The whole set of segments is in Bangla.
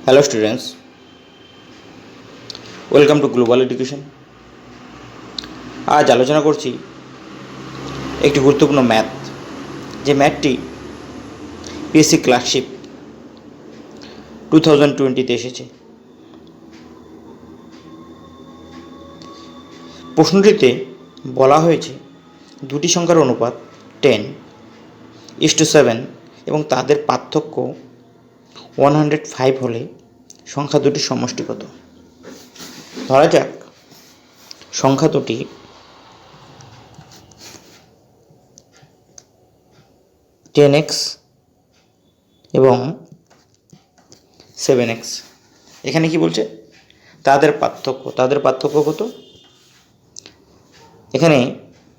Hello students, welcome to global education. আজ আলোচনা করছি একটি গুরুত্বপূর্ণ ম্যাথ, যে ম্যাথটি পিএসসি ক্লার্কশিপ 2020-তে এসেছে। প্রশ্নটিতে বলা হয়েছে দুটি সংখ্যার অনুপাত 10:7 এবং তাদের পার্থক্য 105 হলে সংখ্যা দুটির সমষ্টি কত? ধরা যাক সংখ্যা দুটি 10x এবং 7x। এখানে কি বলছে? তাদের পার্থক্য কত? এখানে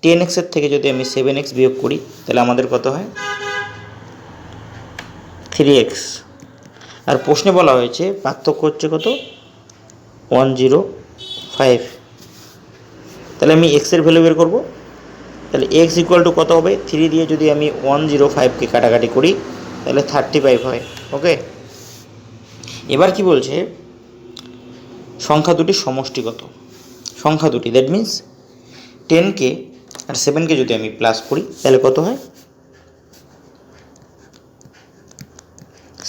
10x এর থেকে যদি আমি 7x বিয়োগ করি তাহলে আমাদের কত হয়? 3x। আর প্রশ্নে বলা হয়েছে পার্থক্য হচ্ছে কত? 105। তাহলে আমি x এর ভ্যালু বের করব। তাহলে x ইকুয়াল টু কত হবে? 3 দিয়ে যদি আমি 105কে কাটাকাটি করি তাহলে 35 হয়। ওকে, এবার কি বলছে? সংখ্যা দুটির সমষ্টি কত? সংখ্যা দুটি, দ্যাট মিন্স 10কে আর 7কে যদি আমি প্লাস করি তাহলে কত হয়?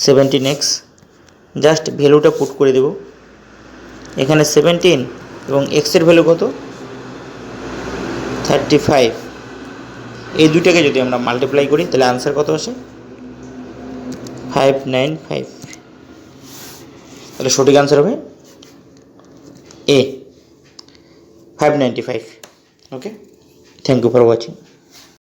17x। জাস্ট ভ্যালুটা পুট করে দেব। এখানে 17 এবং x এর ভ্যালু কত? 35। এই দুইটাকে যদি আমরা মাল্টিপ্লাই করি তাহলে আনসার কত আসে? 595। তাহলে সঠিক আনসার হবে এ, 595। ওকে, থ্যাংক ইউ ফর ওয়াচিং।